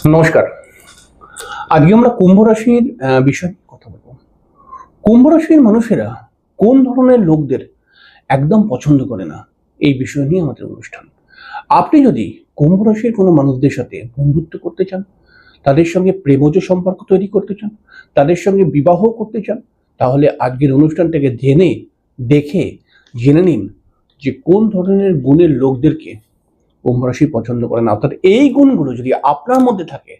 নমস্কার। আজকে আমরা কুম্ভ রাশির বিষয়ে কথা বলবো। কুম্ভ রাশির মানুষেরা কোন ধরনের লোকদের একদম পছন্দ করে না, এই বিষয় নিয়ে আমাদের অনুষ্ঠান। আপনি যদি কুম্ভ রাশির কোনো মানুষদের সাথে বন্ধুত্ব করতে চান, তাদের সঙ্গে প্রেমজ সম্পর্ক তৈরি করতে চান, তাদের সঙ্গে বিবাহ করতে চান, তাহলে আজকের অনুষ্ঠানটাকে জেনে নিন যে কোন ধরনের গুণের লোকদেরকে কুম্ভ রাশি পছন্দ করে না। অর্থাৎ এই গুণগুলো যদি আপনার মধ্যে থাকে,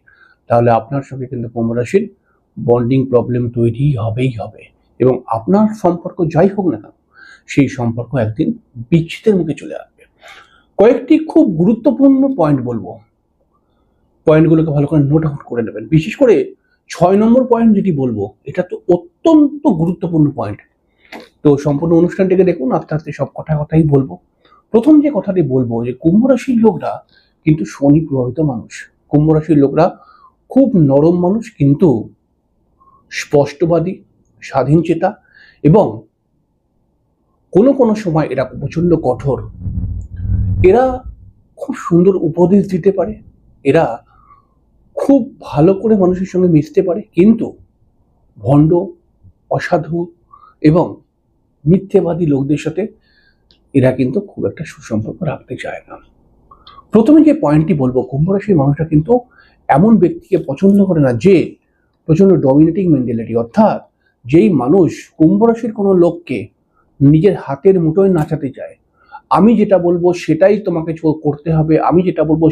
তাহলে আপনার সঙ্গে কিন্তু কুম্ভ রাশির বন্ডিং প্রবলেম তৈরি হবেই হবে, এবং আপনার সম্পর্ক যাই হোক না কেন, সেই সম্পর্ক একদিন বিচ্ছেদের মুখে চলে আসবে। কয়েকটি খুব গুরুত্বপূর্ণ পয়েন্ট বলবো, পয়েন্টগুলোকে ভালো করে নোট আউট করে নেবেন। বিশেষ করে 6 নম্বর পয়েন্ট যেটি বলবো, এটা তো অত্যন্ত গুরুত্বপূর্ণ পয়েন্ট। তো সম্পূর্ণ অনুষ্ঠানটিকে দেখুন, আস্তে আস্তে সব কথাই বলবো। প্রথম যে কথাটি বলবো, যে কুম্ভ রাশির লোকরা কিন্তু শনি প্রভাবিত মানুষ। কুম্ভ রাশির লোকরা খুব নরম মানুষ, কিন্তু স্পষ্টবাদী, স্বাধীন চেতা, এবং কোনো কোনো সময় এরা প্রচন্ড কঠোর। এরা খুব সুন্দর উপদেশ দিতে পারে, এরা খুব ভালো করে মানুষের সঙ্গে মিশতে পারে, কিন্তু ভণ্ড, অসাধু এবং মিথ্যেবাদী লোকদের সাথে এরা কিন্তু খুব একটা সুসম্পর্ক রাখতে চায় না। প্রথমে যে পয়েন্টটি বলবো, কুম্ভ রাশির মানুষরা কিন্তু এমন ব্যক্তিকে পছন্দ করে না যে প্রচন্ড ডমিনেটিং মেন্টালিটি। অর্থাৎ যেই মানুষ কুম্ভ রাশির কোনো লোককে নিজের হাতের মুঠোয় নাচাতে চায়, আমি যেটা বলবো সেটাই তোমাকে করতে হবে, আমি যেটা বলবো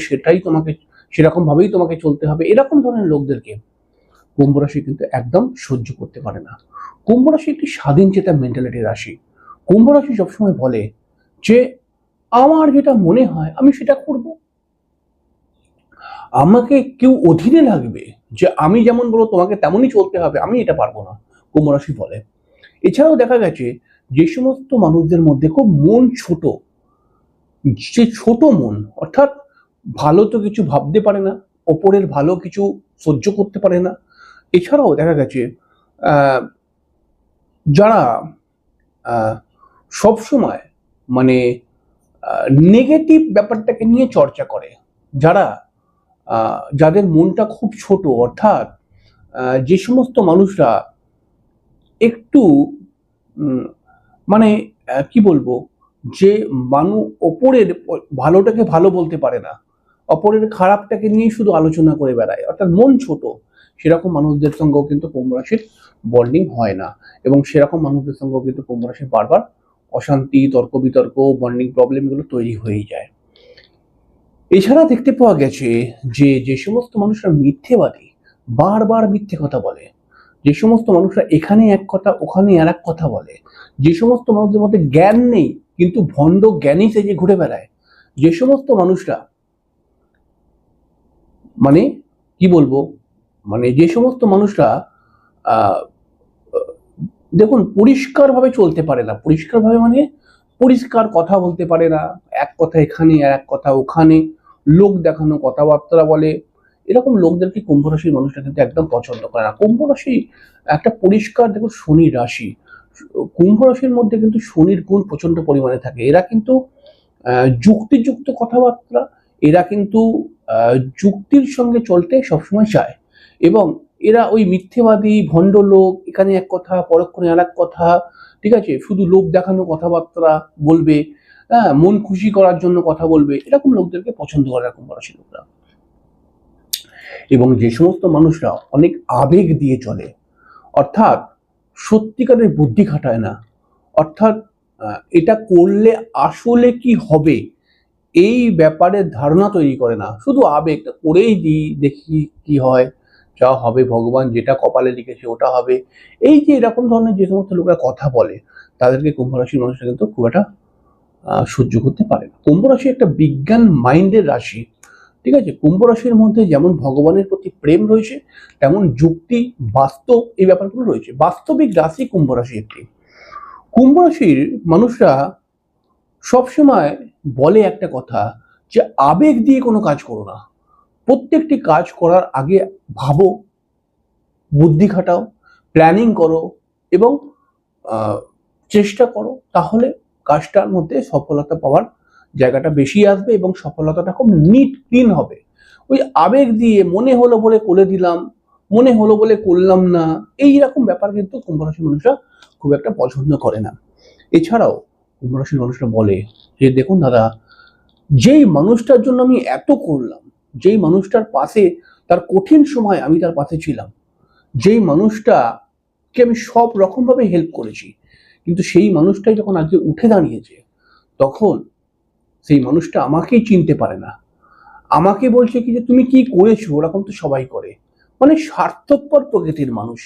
সেরকম ভাবেই তোমাকে চলতে হবে, এরকম ধরনের লোকদেরকে কুম্ভ রাশি কিন্তু একদম সহ্য করতে পারে না। কুম্ভ রাশি একটি স্বাধীন চেতা মেন্টালিটির রাশি। কুম্ভ রাশি সবসময় বলে যে আমার যেটা মনে হয় আমি সেটা করব, আমাকে কেউ অধীনে লাগবে, যে আমি যেমন বলবো তোমাকে তেমনই চলতে হবে, আমি এটা পারবো না, কুম্ভ রাশি বলে। এছাড়াও দেখা গেছে যে সমস্ত মানুষদের মধ্যে খুব মন ছোট, যে ছোট মন, অর্থাৎ ভালো তো কিছু ভাবতে পারে না, ওপরের ভালো কিছু সহ্য করতে পারে না। এছাড়াও দেখা গেছে যারা সব সময় মানে নেগেটিভ ব্যাপারটাকে নিয়ে চর্চা করে, যাদের মনটা খুব ছোট, অর্থাৎ যে সমস্ত মানুষরা একটু মানে কি বলবো, যে অপরের ভালোটাকে ভালো বলতে পারে না, অপরের খারাপটাকে নিয়ে শুধু আলোচনা করে বেড়ায়, অর্থাৎ মন ছোট, সেরকম মানুষদের সঙ্গেও কিন্তু কুম্ভ রাশির বন্ডিং হয় না, এবং সেরকম মানুষদের সঙ্গেও কিন্তু কুম্ভ রাশির বারবার অশান্তি, তর্ক বিতর্ক, বন্ডিং প্রবলেম এগুলো তৈরি হয়েই যায়। এছাড়া দেখতে পাওয়া গেছে যে যে সমস্ত মানুষরা মিথ্যেবাদী, বারবার মিথ্যে কথা বলে, যে সমস্ত মানুষরা এখানে এক কথা ওখানে আর এক কথা বলে, যে সমস্ত মানুষদের মধ্যে জ্ঞান নেই কিন্তু ভণ্ড জ্ঞানী সেজে ঘুরে বেড়ায়, যে সমস্ত মানুষরা মানে কি বলবো, যে সমস্ত মানুষরা আহ দেখুন পরিষ্কারভাবে চলতে পারে না, পরিষ্কারভাবে পরিষ্কার কথা বলতে পারে না, এক কথা এখানে আর এক কথা ওখানে, লোক দেখানো কথাবার্তা বলে, এরকম লোকদেরকে কুম্ভ রাশির মানুষরা কিন্তু একদম পছন্দ করে না। কুম্ভ রাশি একটা পরিষ্কার, দেখুন শনি রাশি, কুম্ভ রাশির মধ্যে কিন্তু শনির গুণ প্রচন্ড পরিমাণে থাকে। এরা কিন্তু যুক্তিযুক্ত কথাবার্তা, এরা কিন্তু যুক্তির সঙ্গে চলতে সবসময় চায়, এবং এরা ওই মিথ্যেবাদী ভণ্ড লোক, এখানে এক কথা পরক্ষণে আর এক কথা, ঠিক আছে, শুধু লোক দেখানো কথাবার্তা বলবে, হ্যাঁ, মন খুশি করার জন্য কথা বলবে, এরকম লোকদেরকে পছন্দ করে এরকম রাশির লোকরা। এবং যে সমস্ত মানুষরা অনেক আবেগ দিয়ে চলে, অর্থাৎ সত্যিকারের বুদ্ধি খাটায় না, অর্থাৎ এটা করলে আসলে কি হবে এই ব্যাপারে ধারণা তৈরি করে না, শুধু আবেগটা করেই দিই, দেখি কি হয়, যা হবে ভগবান যেটা কপালে লিখেছে ওটা হবে, এই যে এরকম ধরনের যে সমস্ত লোকরা কথা বলে, তাদেরকে কুম্ভ রাশির মানুষরা কিন্তু খুব একটা সহ্য করতে পারে না। কুম্ভ রাশি একটা বিজ্ঞান মাইন্ডের রাশি, ঠিক আছে। কুম্ভ রাশির মধ্যে যেমন ভগবানের প্রতি প্রেম রয়েছে, তেমন যুক্তি, বাস্তব, এই ব্যাপারগুলো রয়েছে। বাস্তবিক রাশি কুম্ভ রাশি একটি। কুম্ভ রাশির মানুষরা সবসময় বলে একটা কথা, যে আবেগ দিয়ে কোনো কাজ করো না, প্রত্যেকটি কাজ করার আগে ভাবো, বুদ্ধি খাটাও, প্ল্যানিং করো, এবং চেষ্টা করো, তাহলে কাজটার মধ্যে সফলতা পাওয়ার জায়গাটা বেশি আসবে, এবং সফলতাটা খুব নিট ক্লিন হবে। ওই আবেগ দিয়ে মনে হলো বলে করে দিলাম, মনে হলো বলে করলাম না, এইরকম ব্যাপার কিন্তু কুম্ভ রাশির মানুষরা খুব একটা পছন্দ করে না। এছাড়াও কুম্ভ রাশির মানুষরা বলে যে দেখুন দাদা, যেই মানুষটার জন্য আমি এত করলাম, যেই মানুষটার পাশে তার কঠিন সময় আমি তার পাশে ছিলাম, যেই মানুষটাকে আমি সব রকম ভাবে হেল্প করেছি, কিন্তু সেই মানুষটাই যখন আজকে উঠে দাঁড়িয়েছে, তখন সেই মানুষটা আমাকেই চিনতে পারে না, আমাকে বলছে কি যে তুমি কি করেছো, ওরকম তো সবাই করে। মানে স্বার্থপর প্রকৃতির মানুষ।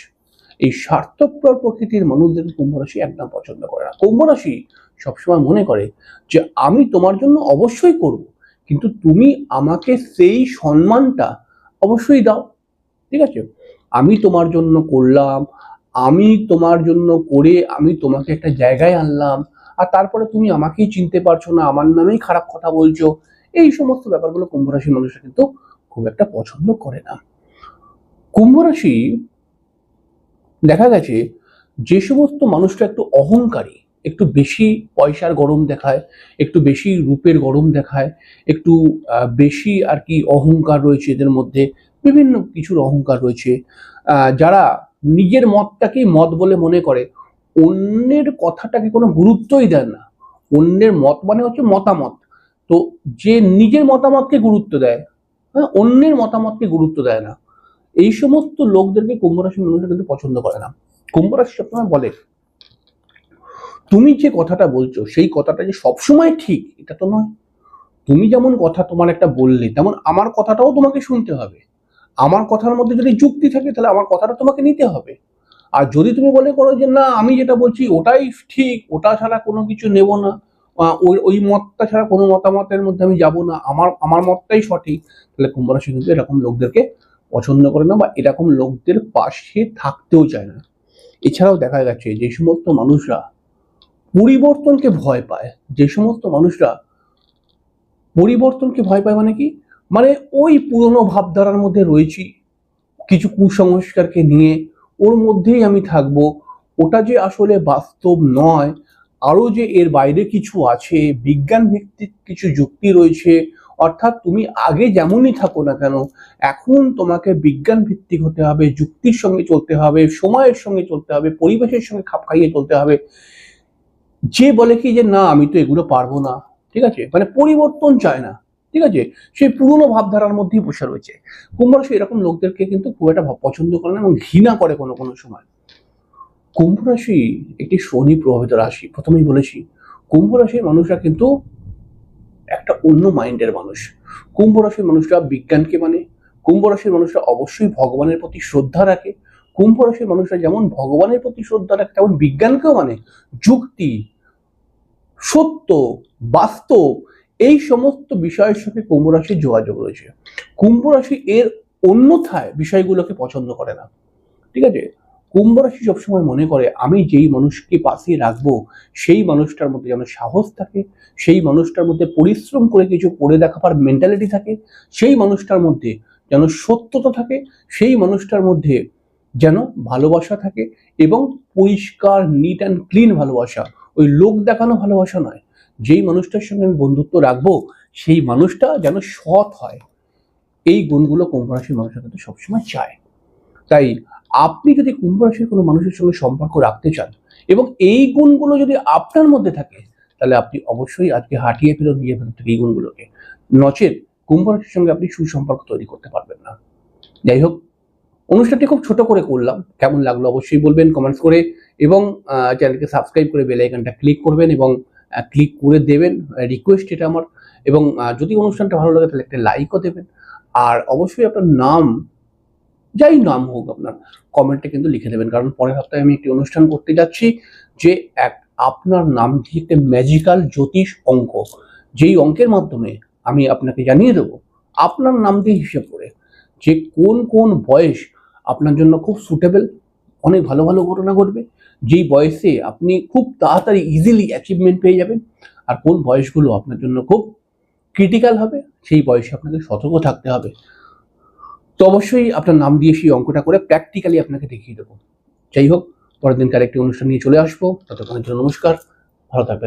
এই স্বার্থপর প্রকৃতির মানুষদের কুম্ভ রাশি একদম পছন্দ করে না। কুম্ভ রাশি সবসময় মনে করে যে আমি তোমার জন্য অবশ্যই করব, কিন্তু তুমি আমাকে সেই সম্মানটা অবশ্যই দাও। ঠিক আছে, আমি তোমার জন্য করলাম, আমি তোমার জন্য করে আমি তোমাকে একটা জায়গায় আনলাম, আর তারপরে তুমি আমাকেই চিনতে পারছো না, আমার নামেই খারাপ কথা বলছো। এই সমস্ত ব্যাপারগুলো কুম্ভ রাশির মানুষরা কিন্তু খুব একটা পছন্দ করে না। কুম্ভ রাশি দেখা গেছে যে সমস্ত মানুষরা একটু অহংকারী, একটু বেশি পয়সার গরম দেখায়, একটু বেশি রূপের গরম দেখায়, একটু বেশি আর কি অহংকার রয়েছে এদের মধ্যে, বিভিন্ন কিছুর অহংকার রয়েছে, যারা নিজের মতটাকেই মত বলে মনে করে, অন্যের কথাটাকে কোনো গুরুত্বই দেয় না। অন্যের মত মানে হচ্ছে মতামত, তো যে নিজের মতামতকে গুরুত্ব দেয়, হ্যাঁ, অন্যের মতামতকে গুরুত্ব দেয় না, এই সমস্ত লোকদেরকে কুম্ভ রাশির মানুষরা কিন্তু পছন্দ করে না। কুম্ভ রাশি সবসময় বলে তুমি যে কথাটা বলছো সেই কথাটা যে সবসময় ঠিক এটা তো নয়। তুমি যেমন কথা তোমার একটা বললে, তেমন আমার কথাটাও তোমাকে শুনতে হবে। আমার কথার মধ্যে যদি যুক্তি থাকে তাহলে আমার কথাটা তোমাকে নিতে হবে। আর যদি তুমি বলে করো যে না আমি যেটা বলছি ওটাই ঠিক, ওটা ছাড়া কোনো কিছু নেব না, ওই ওই মতটা ছাড়া কোনো মতামতের মধ্যে আমি যাব না, আমার আমার মতটাই সঠিক, তাহলে কুম্ভ রাশি কিন্তু এরকম লোকদেরকে পছন্দ করে না বা এরকম লোকদের পাশে থাকতেও চায় না। এছাড়াও দেখা গেছে যে সমস্ত মানুষরা পরিবর্তনকে ভয় পায়, যে সমস্ত মানুষরা পরিবর্তনকে ভয় পায় মানে কি, মানে ওই পুরনো ভাবধারার মধ্যে রয়েছি, কিছু কুসংস্কারকে নিয়ে ওর মধ্যেই আমি থাকবো, ওটা যে আসলে বাস্তব নয়, আরো যে এর বাইরে কিছু আছে, বিজ্ঞান ভিত্তিক কিছু যুক্তি রয়েছে, অর্থাৎ তুমি আগে যেমনই থাকো না কেন এখন তোমাকে বিজ্ঞান ভিত্তিক হতে হবে, যুক্তির সঙ্গে চলতে হবে, সময়ের সঙ্গে চলতে হবে, পরিবেশের সঙ্গে খাপ খাইয়ে চলতে হবে। যে বলে কি যে না আমি তো এগুলো পারবো না, ঠিক আছে, মানে পরিবর্তন চায় না, ঠিক আছে, সেই পুরনো ভাবধারার মধ্যেই বসে রয়েছে। কুম্ভ রাশি এরকম লোকদেরকে কিন্তু খুব একটা পছন্দ করে না এবং ঘৃণা করে কোনো কোনো সময়। কুম্ভ রাশি একটি শনি প্রভাবিত রাশি, প্রথমেই বলেছি কুম্ভ রাশির মানুষরা কিন্তু একটা অন্য মাইন্ডের মানুষ। কুম্ভ রাশির মানুষরা বিজ্ঞানকে মানে, কুম্ভ রাশির মানুষরা অবশ্যই ভগবানের প্রতি শ্রদ্ধা রাখে, কুম্ভ রাশির মানুষরা যেমন ভগবানের প্রতি শ্রদ্ধা রাখে তেমন বিজ্ঞানকেও মানে, যুক্তি, সত্য, বাস্তব, এই সমস্ত বিষয়ের সাথে কুম্ভ রাশির যোগাযোগ রয়েছে। কুম্ভ রাশি এর অন্যথায় বিষয়গুলোকে পছন্দ করে না, ঠিক আছে। কুম্ভ রাশি সবসময় মনে করে আমি যেই মানুষকে পাশে রাখবো সেই মানুষটার মধ্যে যেন সাহস থাকে, সেই মানুষটার মধ্যে পরিশ্রম করে কিছু করে দেখাবার মেন্টালিটি থাকে, সেই মানুষটার মধ্যে যেন সত্যতা থাকে, সেই মানুষটার মধ্যে যেন ভালোবাসা থাকে, এবং পরিষ্কার নিট অ্যান্ড ক্লিন ভালোবাসা, ওই লোক দেখানো ভালোবাসা নয়। যেই মানুষটার সঙ্গে আমি বন্ধুত্ব রাখবো সেই মানুষটা যেন সৎ হয়, এই গুণগুলো কুম্ভ রাশির মানুষের কিন্তু সবসময় চায়। তাই আপনি যদি কুম্ভ রাশির কোনো মানুষের সঙ্গে সম্পর্ক রাখতে চান এবং এই গুণগুলো যদি আপনার মধ্যে থাকে, তাহলে আপনি অবশ্যই আজকে হাঁটিয়ে ফেলুন নিজের ভেতর থেকে এই গুণগুলোকে, নচেত কুম্ভ রাশির সঙ্গে আপনি সুসম্পর্ক তৈরি করতে পারবেন না। যাই হোক, অনুষ্ঠানটি খুব ছোট করে করলাম, কেমন লাগলো অবশ্যই বলবেন কমেন্টস করে, এবং চ্যানেলকে সাবস্ক্রাইব করে বেল আইকনটা ক্লিক করবেন এবং ক্লিক করে দেবেন, রিকোয়েস্ট এটা আমার। এবং যদি অনুষ্ঠানটা ভালো লাগে তাহলে একটা লাইকও দেবেন, আর অবশ্যই আপনার নাম, যাই নাম হোক আপনার, কমেন্টে কিন্তু লিখে দেবেন, কারণ পরের সপ্তাহে আমি একটি অনুষ্ঠান করতে যাচ্ছি যে আপনার নাম দিয়ে একটা ম্যাজিক্যাল জ্যোতিষ অঙ্ক, যেই অঙ্কের মাধ্যমে আমি আপনাকে জানিয়ে দেবো আপনার নাম দিয়ে হিসেব করে যে কোন কোন বয়স আপনার জন্য খুব সুটেবল, অনেক ভালো ভালো ঘটনা ঘটবে, যেই বয়সে আপনি খুব তাড়াতাড়ি ইজিলি অ্যাচিভমেন্ট পেয়ে যাবেন, আর কোন বয়সগুলো আপনার জন্য খুব ক্রিটিক্যাল হবে, সেই বয়সে আপনাকে সতর্ক থাকতে হবে। তো অবশ্যই আপনার নাম দিয়ে সেই অঙ্কটা করে প্র্যাকটিক্যালি আপনাকে দেখিয়ে দেবো। যাই হোক, পরের দিনকার একটি অনুষ্ঠান নিয়ে চলে আসবো, ততক্ষণের জন্য নমস্কার, ভালো থাকবেন।